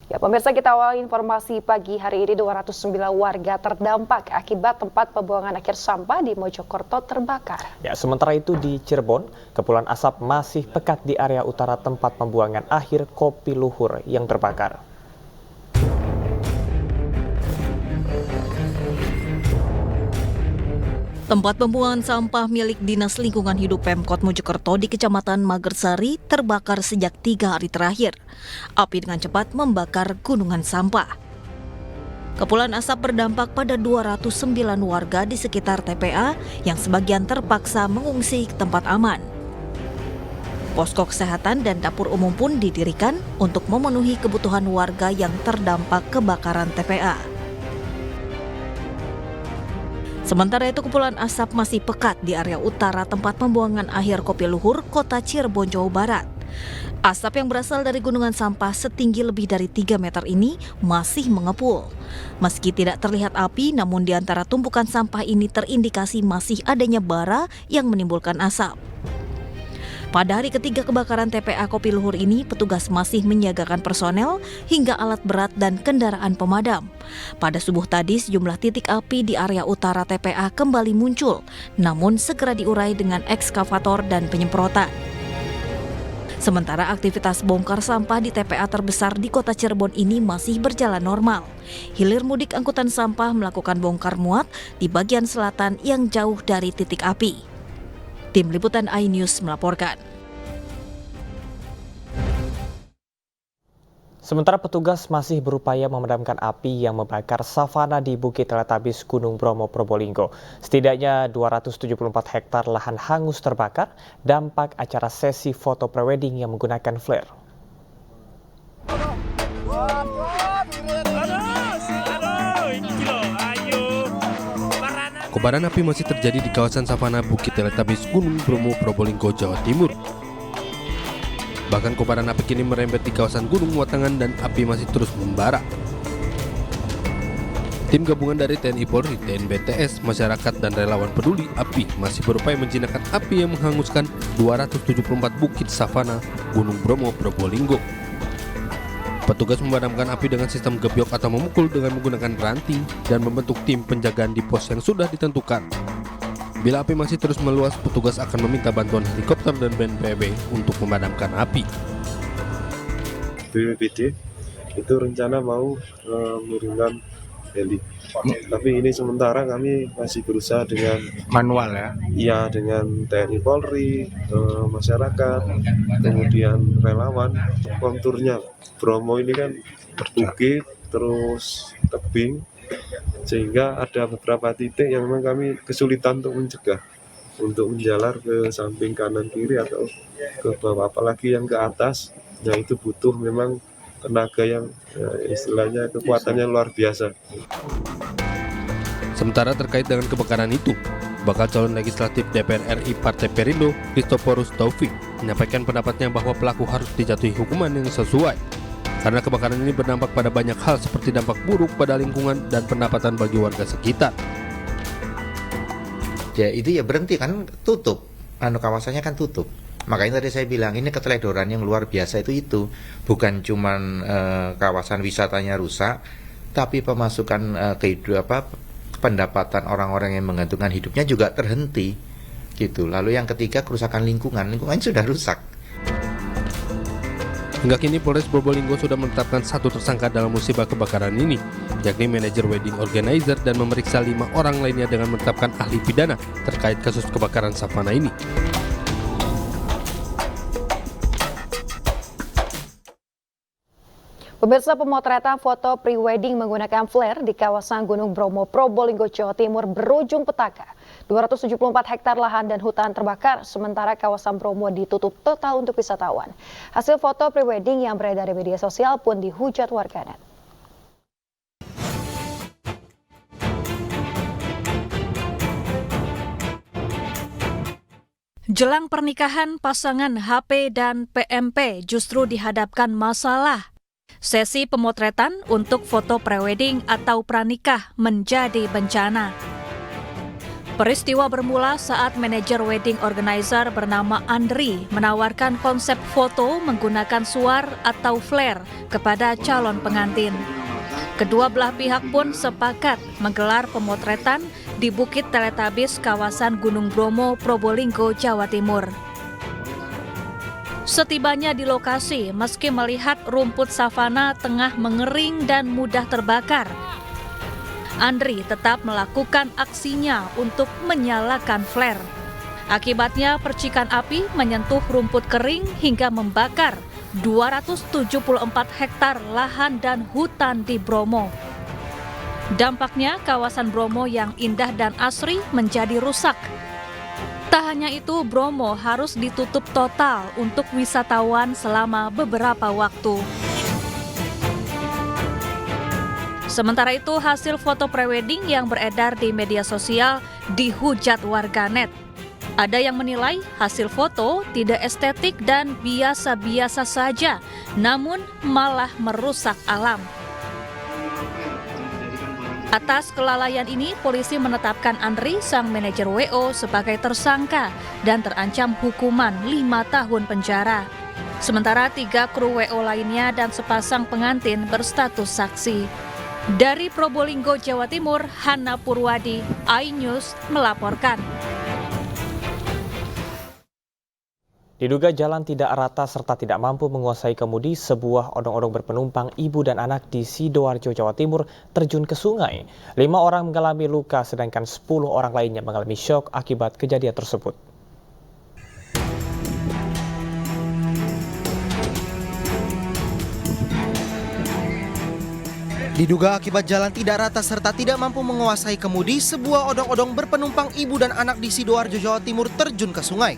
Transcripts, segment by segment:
Ya, pemirsa, kita awali informasi pagi hari ini. 209 warga terdampak akibat tempat pembuangan akhir sampah di Mojokerto terbakar. Ya, sementara itu di Cirebon, kepulan asap masih pekat di area utara tempat pembuangan akhir Kopi Luhur yang terbakar. Tempat pembuangan sampah milik Dinas Lingkungan Hidup Pemkot Mojokerto di Kecamatan Magersari terbakar sejak 3 hari terakhir. Api dengan cepat membakar gunungan sampah. Kepulan asap berdampak pada 209 warga di sekitar TPA yang sebagian terpaksa mengungsi ke tempat aman. Posko kesehatan dan dapur umum pun didirikan untuk memenuhi kebutuhan warga yang terdampak kebakaran TPA. Sementara itu, kepulan asap masih pekat di area utara tempat pembuangan akhir Kopi Luhur, Kota Cirebon, Jawa Barat. Asap yang berasal dari gunungan sampah setinggi lebih dari 3 meter ini masih mengepul. Meski tidak terlihat api, namun di antara tumpukan sampah ini terindikasi masih adanya bara yang menimbulkan asap. Pada hari ketiga kebakaran TPA Kopi Luhur ini, petugas masih menyiagakan personel hingga alat berat dan kendaraan pemadam. Pada subuh tadi, sejumlah titik api di area utara TPA kembali muncul, namun segera diurai dengan ekskavator dan penyemprotan. Sementara aktivitas bongkar sampah di TPA terbesar di Kota Cirebon ini masih berjalan normal. Hilir mudik angkutan sampah melakukan bongkar muat di bagian selatan yang jauh dari titik api. Tim Liputan iNews melaporkan. Sementara petugas masih berupaya memadamkan api yang membakar savana di Bukit Teletabis Gunung Bromo, Probolinggo. Setidaknya 274 hektar lahan hangus terbakar, dampak acara sesi foto prewedding yang menggunakan flare. Kobaran api masih terjadi di kawasan savana Bukit Teletabis Gunung Bromo, Probolinggo, Jawa Timur. Bahkan kobaran api kini merembet di kawasan Gunung Watangan dan api masih terus membara. Tim gabungan dari TNI Polri, TNBTS, masyarakat, dan relawan peduli api masih berupaya menjinakkan api yang menghanguskan 274 bukit savana Gunung Bromo, Probolinggo. Petugas memadamkan api dengan sistem gebyok atau memukul dengan menggunakan ranting dan membentuk tim penjagaan di pos yang sudah ditentukan. Bila api masih terus meluas, petugas akan meminta bantuan helikopter dan BNPB untuk memadamkan api. BPBD itu rencana mau menurunkan heli, tapi ini sementara kami masih berusaha dengan manual ya? Iya, dengan TNI Polri, masyarakat, kemudian relawan. Konturnya Bromo ini kan bukit, terus tebing, sehingga ada beberapa titik yang memang kami kesulitan untuk mencegah, untuk menjalar ke samping kanan kiri atau ke bawah, apalagi yang ke atas. Nah, itu butuh memang tenaga yang istilahnya kekuatannya luar biasa. Sementara terkait dengan kebakaran itu, bakal calon legislatif DPR RI Partai Perindo, Christophorus Taufik, menyampaikan pendapatnya bahwa pelaku harus dijatuhi hukuman yang sesuai. Karena kebakaran ini berdampak pada banyak hal seperti dampak buruk pada lingkungan dan pendapatan bagi warga sekitar. Ya itu ya berhenti kan, tutup. Kawasannya kan tutup. Makanya tadi saya bilang ini keteledoran yang luar biasa itu. Bukan cuman kawasan wisatanya rusak, tapi pemasukan pendapatan orang-orang yang menggantungkan hidupnya juga terhenti. Gitu. Lalu yang ketiga kerusakan lingkungan sudah rusak. Hingga kini Polres Probolinggo sudah menetapkan 1 tersangka dalam musibah kebakaran ini, yakni manajer wedding organizer, dan memeriksa 5 orang lainnya dengan menetapkan ahli pidana terkait kasus kebakaran savana ini. Pemirsa, pemotretan foto pre-wedding menggunakan flare di kawasan Gunung Bromo, Probolinggo, Jawa Timur berujung petaka. 274 hektar lahan dan hutan terbakar, sementara kawasan Bromo ditutup total untuk wisatawan. Hasil foto pre-wedding yang beredar di media sosial pun dihujat warganet. Jelang pernikahan, pasangan HP dan PMP justru dihadapkan masalah. Sesi pemotretan untuk foto prewedding atau pranikah menjadi bencana. Peristiwa bermula saat manajer wedding organizer bernama Andri menawarkan konsep foto menggunakan suar atau flare kepada calon pengantin. Kedua belah pihak pun sepakat menggelar pemotretan di Bukit Teletabis kawasan Gunung Bromo, Probolinggo, Jawa Timur. Setibanya di lokasi, meski melihat rumput savana tengah mengering dan mudah terbakar, Andri tetap melakukan aksinya untuk menyalakan flare. Akibatnya percikan api menyentuh rumput kering hingga membakar 274 hektar lahan dan hutan di Bromo. Dampaknya kawasan Bromo yang indah dan asri menjadi rusak. Tak hanya itu, Bromo harus ditutup total untuk wisatawan selama beberapa waktu. Sementara itu, hasil foto prewedding yang beredar di media sosial dihujat warganet. Ada yang menilai hasil foto tidak estetik dan biasa-biasa saja, namun malah merusak alam. Atas kelalaian ini, polisi menetapkan Andri, sang manajer WO, sebagai tersangka dan terancam hukuman 5 tahun penjara. Sementara 3 kru WO lainnya dan sepasang pengantin berstatus saksi. Dari Probolinggo, Jawa Timur, Hana Purwadi, iNews melaporkan. Diduga jalan tidak rata serta tidak mampu menguasai kemudi, sebuah odong-odong berpenumpang ibu dan anak di Sidoarjo, Jawa Timur terjun ke sungai. 5 orang mengalami luka sedangkan 10 orang lainnya mengalami syok akibat kejadian tersebut. Diduga akibat jalan tidak rata serta tidak mampu menguasai kemudi, sebuah odong-odong berpenumpang ibu dan anak di Sidoarjo, Jawa Timur terjun ke sungai.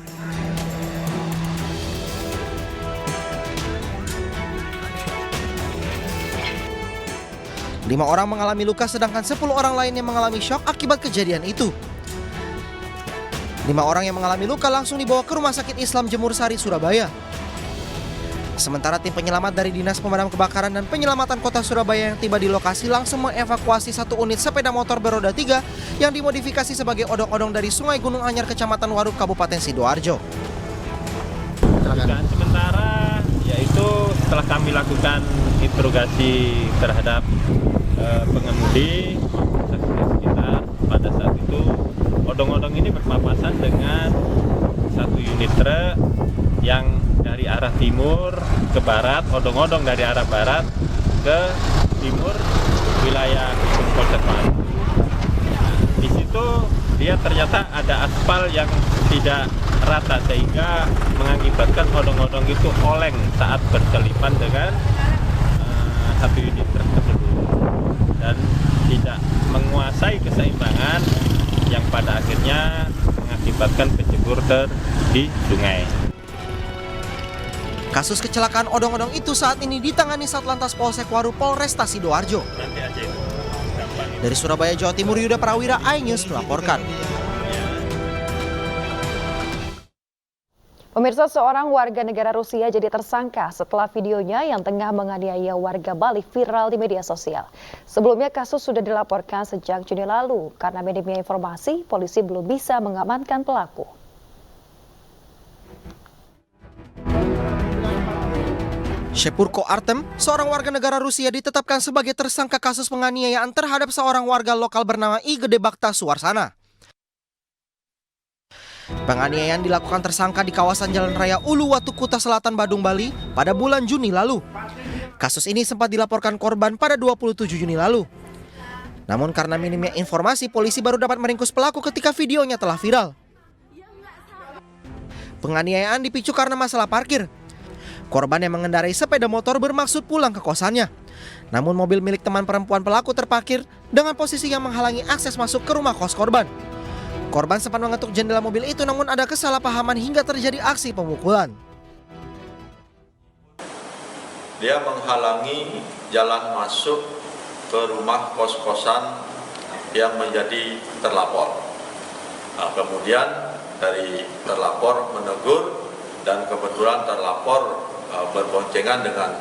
Lima orang mengalami luka sedangkan 10 orang lainnya mengalami syok akibat kejadian itu. 5 orang yang mengalami luka langsung dibawa ke Rumah Sakit Islam Jemur Sari, Surabaya. Sementara tim penyelamat dari Dinas Pemadam Kebakaran dan Penyelamatan Kota Surabaya yang tiba di lokasi langsung mengevakuasi 1 unit sepeda motor beroda 3 yang dimodifikasi sebagai odong-odong dari Sungai Gunung Anyar, Kecamatan Warup, Kabupaten Sidoarjo. Dugaan sementara yaitu setelah kami lakukan interogasi terhadap pengemudi saksi sekitar, pada saat itu odong-odong ini berpapasan dengan 1 unit truk yang dari arah timur ke barat, odong-odong dari arah barat ke timur wilayah Polsek Warup. Di situ dia ternyata ada aspal yang tidak rata sehingga mengakibatkan odong-odong itu oleng saat berselipan dengan 1 unit truk tersebut dan tidak menguasai keseimbangan yang pada akhirnya mengakibatkan kecebur di sungai. Kasus kecelakaan odong-odong itu saat ini ditangani Satlantas Polsek Warup, Polresta Sidoarjo. Dari Surabaya, Jawa Timur, Yuda Prawira, iNews melaporkan. Pemirsa, seorang warga negara Rusia jadi tersangka setelah videonya yang tengah menganiaya warga Bali viral di media sosial. Sebelumnya kasus sudah dilaporkan sejak Juni lalu. Karena minimnya informasi, polisi belum bisa mengamankan pelaku. Shepurko Artem, seorang warga negara Rusia, ditetapkan sebagai tersangka kasus penganiayaan terhadap seorang warga lokal bernama I Gede Bakta Suwarsana. Penganiayaan dilakukan tersangka di kawasan Jalan Raya Uluwatu, Kuta Selatan, Badung, Bali pada bulan Juni lalu. Kasus ini sempat dilaporkan korban pada 27 Juni lalu. Namun karena minimnya informasi, polisi baru dapat meringkus pelaku ketika videonya telah viral. Penganiayaan dipicu karena masalah parkir. Korban yang mengendarai sepeda motor bermaksud pulang ke kosannya. Namun mobil milik teman perempuan pelaku terparkir dengan posisi yang menghalangi akses masuk ke rumah kos korban. Korban sempat mengetuk jendela mobil itu, namun ada kesalahpahaman hingga terjadi aksi pemukulan. Dia menghalangi jalan masuk ke rumah kos-kosan yang menjadi terlapor. Nah, kemudian dari terlapor menegur dan kebetulan terlapor berboncengan dengan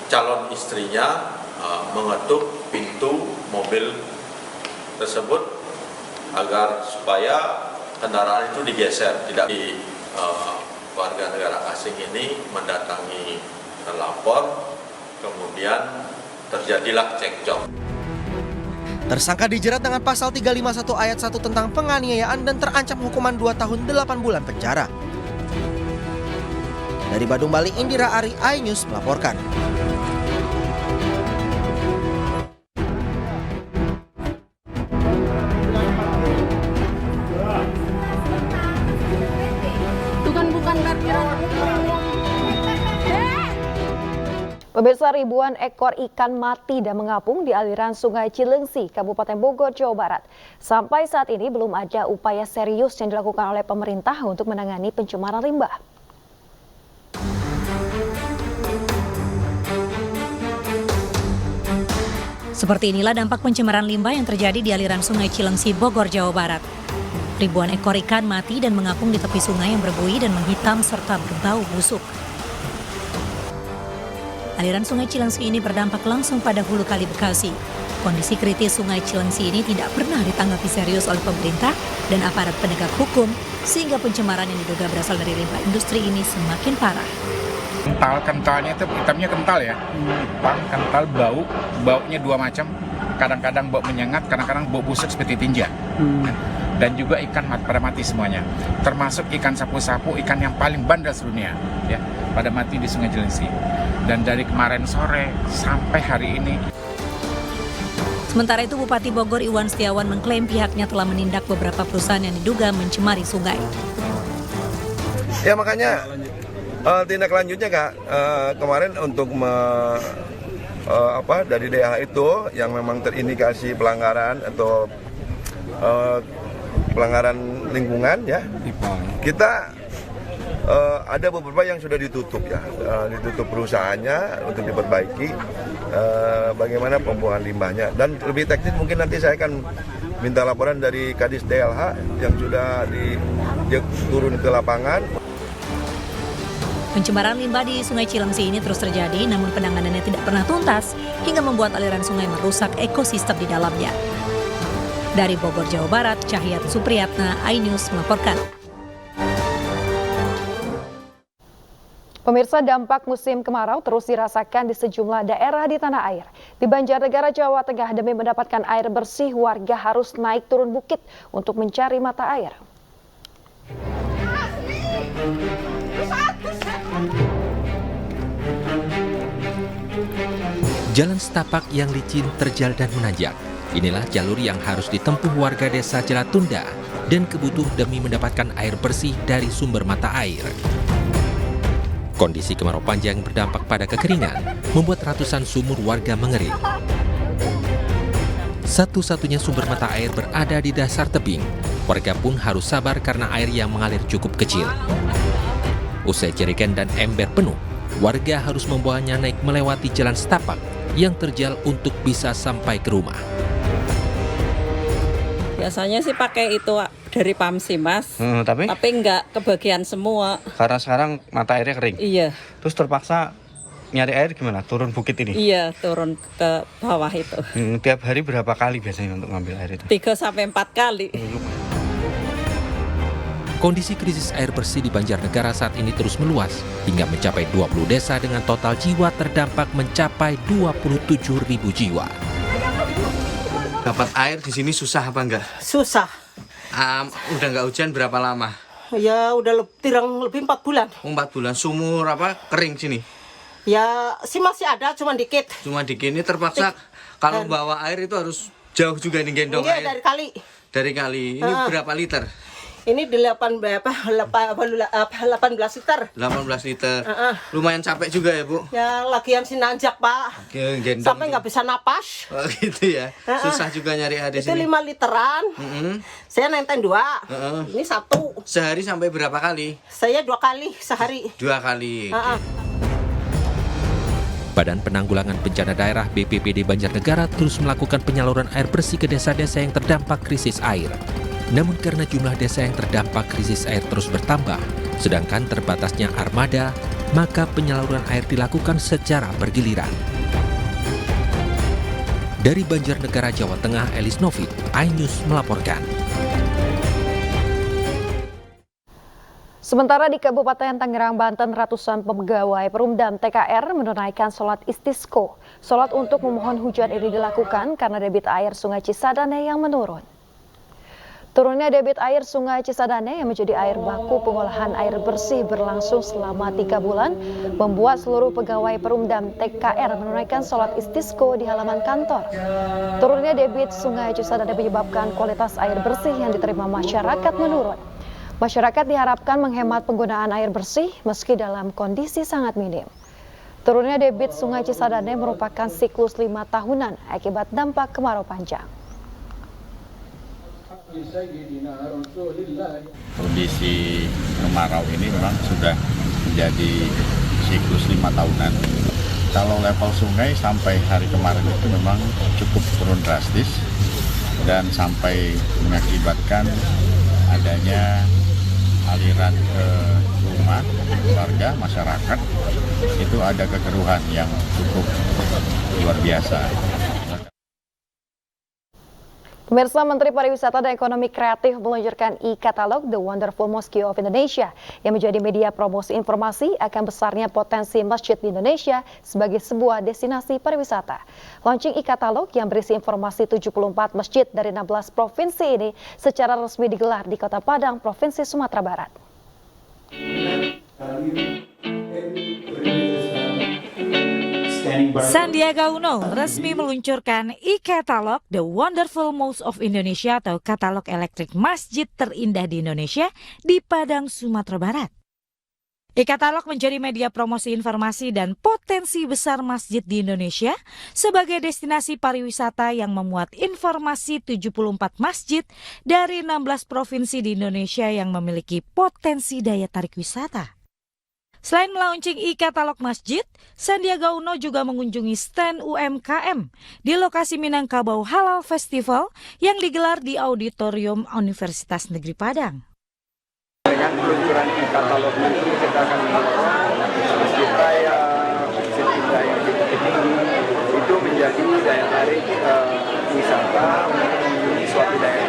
calon istrinya mengetuk pintu mobil tersebut agar supaya kendaraan itu digeser, tidak di warga negara asing ini mendatangi lapor, kemudian terjadilah cekcok. Tersangka dijerat dengan pasal 351 ayat 1 tentang penganiayaan dan terancam hukuman 2 tahun 8 bulan penjara. Dari Badung, Bali, Indira Ari, iNews melaporkan. Pemirsa, ribuan ekor ikan mati dan mengapung di aliran Sungai Cilengsi, Kabupaten Bogor, Jawa Barat. Sampai saat ini belum ada upaya serius yang dilakukan oleh pemerintah untuk menangani pencemaran limbah. Seperti inilah dampak pencemaran limbah yang terjadi di aliran Sungai Cilengsi, Bogor, Jawa Barat. Ribuan ekor ikan mati dan mengapung di tepi sungai yang berbuih dan menghitam serta berbau busuk. Aliran Sungai Cilengsi ini berdampak langsung pada hulu kali Bekasi. Kondisi kritis Sungai Cilengsi ini tidak pernah ditanggapi serius oleh pemerintah dan aparat penegak hukum, sehingga pencemaran yang diduga berasal dari limbah industri ini semakin parah. Kentalnya itu hitamnya kental ya, kental, baunya dua macam, kadang-kadang bau menyengat, kadang-kadang bau busuk seperti tinja. Dan juga ikan pada mati semuanya, termasuk ikan sapu-sapu, ikan yang paling bandel sedunia, ya, pada mati di Sungai Cilengsi. Dan dari kemarin sore sampai hari ini. Sementara itu Bupati Bogor Iwan Setiawan mengklaim pihaknya telah menindak beberapa perusahaan yang diduga mencemari sungai. Ya makanya tindak lanjutnya Kak, kemarin untuk dari DH itu yang memang terindikasi pelanggaran atau pelanggaran lingkungan ya, kita ada beberapa yang sudah ditutup ya, ditutup perusahaannya untuk diperbaiki bagaimana pembuangan limbahnya, dan lebih teknis mungkin nanti saya akan minta laporan dari Kadis DLH yang sudah turun ke lapangan. Pencemaran limbah di Sungai Cilengsi ini terus terjadi, namun penanganannya tidak pernah tuntas hingga membuat aliran sungai merusak ekosistem di dalamnya. Dari Bogor, Jawa Barat, Cahyat Supriyatna, iNews melaporkan. Pemirsa, dampak musim kemarau terus dirasakan di sejumlah daerah di tanah air. Di Banjarnegara, Jawa Tengah, demi mendapatkan air bersih, warga harus naik turun bukit untuk mencari mata air. Jalan setapak yang licin, terjal dan menanjak. Inilah jalur yang harus ditempuh warga desa Jelatunda dan kebutuh demi mendapatkan air bersih dari sumber mata air. Kondisi kemarau panjang berdampak pada kekeringan, membuat ratusan sumur warga mengering. Satu-satunya sumber mata air berada di dasar tebing. Warga pun harus sabar karena air yang mengalir cukup kecil. Usai jerigen dan ember penuh, warga harus membawanya naik melewati jalan setapak yang terjal untuk bisa sampai ke rumah. Biasanya sih pakai itu dari Pamsi, Mas. Tapi nggak kebagian semua. Karena sekarang mata airnya kering. Iya. Terus terpaksa nyari air gimana? Turun bukit ini? Iya, turun ke bawah itu. Tiap hari berapa kali biasanya untuk ngambil air itu? 3-4 kali. Kondisi krisis air bersih di Banjarnegara saat ini terus meluas hingga mencapai 20 desa dengan total jiwa terdampak mencapai 27.000 jiwa. Dapat air di sini susah apa enggak? Susah. Udah nggak hujan berapa lama? Ya udah lebih 4 bulan. 4 bulan. Sumur kering sini? Ya sih masih ada, cuma dikit. Cuma dikit, ini terpaksa kalau bawa air itu harus jauh juga nih gendong air. Dari kali. Dari kali. Ini berapa liter? Ini 18 liter. 18 liter. Lumayan capek juga ya, Bu? Ya, lagian si nanjak, Pak. Sampai nggak bisa napas. Oh, gitu ya. Susah juga nyari air di sini. Itu 5 literan. Saya nenteng 2. Ini 1. Sehari sampai berapa kali? Saya 2 kali sehari. 2 kali. Badan Penanggulangan Bencana Daerah BPBD Banjarnegara terus melakukan penyaluran air bersih ke desa-desa yang terdampak krisis air. Namun karena jumlah desa yang terdampak krisis air terus bertambah, sedangkan terbatasnya armada, maka penyaluran air dilakukan secara bergiliran. Dari Banjarnegara, Jawa Tengah, Elis Novik, iNews melaporkan. Sementara di Kabupaten Tangerang, Banten, ratusan pegawai Perumdam TKR menunaikan sholat istisqo. Sholat untuk memohon hujan ini dilakukan karena debit air Sungai Cisadane yang menurun. Turunnya debit air Sungai Cisadane yang menjadi air baku pengolahan air bersih berlangsung selama 3 bulan, membuat seluruh pegawai Perumdam TKR menunaikan sholat istisqo di halaman kantor. Turunnya debit Sungai Cisadane menyebabkan kualitas air bersih yang diterima masyarakat menurun. Masyarakat diharapkan menghemat penggunaan air bersih meski dalam kondisi sangat minim. Turunnya debit Sungai Cisadane merupakan siklus 5 tahunan akibat dampak kemarau panjang. Kondisi kemarau ini memang sudah menjadi siklus 5 tahunan. Kalau level sungai sampai hari kemarin itu memang cukup turun drastis dan sampai mengakibatkan adanya aliran ke rumah warga masyarakat, itu ada kekeruhan yang cukup luar biasa. Pemirsa, Menteri Pariwisata dan Ekonomi Kreatif meluncurkan e-katalog The Wonderful Mosque of Indonesia yang menjadi media promosi informasi akan besarnya potensi masjid di Indonesia sebagai sebuah destinasi pariwisata. Launching e-katalog yang berisi informasi 74 masjid dari 16 provinsi ini secara resmi digelar di Kota Padang, Provinsi Sumatera Barat. Sandiaga Uno resmi meluncurkan e-katalog The Wonderful Mosque of Indonesia atau katalog elektrik masjid terindah di Indonesia di Padang, Sumatera Barat. E-katalog menjadi media promosi informasi dan potensi besar masjid di Indonesia sebagai destinasi pariwisata yang memuat informasi 74 masjid dari 16 provinsi di Indonesia yang memiliki potensi daya tarik wisata. Selain melaunching e-katalog masjid, Sandiaga Uno juga mengunjungi stand UMKM di lokasi Minangkabau Halal Festival yang digelar di Auditorium Universitas Negeri Padang. Dengan peluncuran e-katalog itu kita akan masjid raya, masjid indah yang tinggi itu menjadi daya tarik wisata untuk mengunjungi suatu daerah.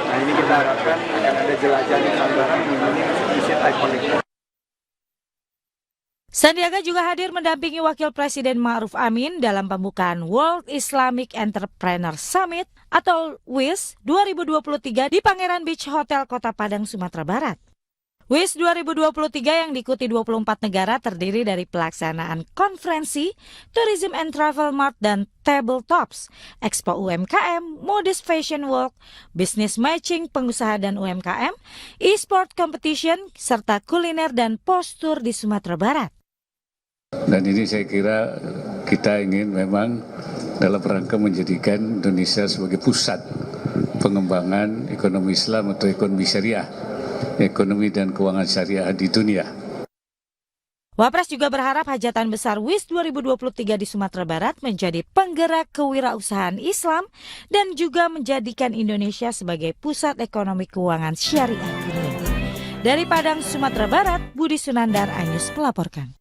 Nah, ini kita harapkan akan ada jelajah Nusantara mengunjungi masjid ikonik. Sandiaga juga hadir mendampingi Wakil Presiden Ma'ruf Amin dalam pembukaan World Islamic Entrepreneur Summit atau WIS 2023 di Pangeran Beach Hotel Kota Padang, Sumatera Barat. WIS 2023 yang diikuti 24 negara terdiri dari pelaksanaan konferensi, Tourism and Travel Mart dan Tabletops, Expo UMKM, Modest Fashion Walk, Business Matching pengusaha dan UMKM, e-sport competition, serta kuliner dan postur di Sumatera Barat. Dan ini saya kira kita ingin memang dalam rangka menjadikan Indonesia sebagai pusat pengembangan ekonomi Islam atau ekonomi syariah, ekonomi dan keuangan syariah di dunia. Wapres juga berharap hajatan besar WIS 2023 di Sumatera Barat menjadi penggerak kewirausahaan Islam dan juga menjadikan Indonesia sebagai pusat ekonomi keuangan syariah dunia. Dari Padang, Sumatera Barat, Budi Sunandar, iNews melaporkan.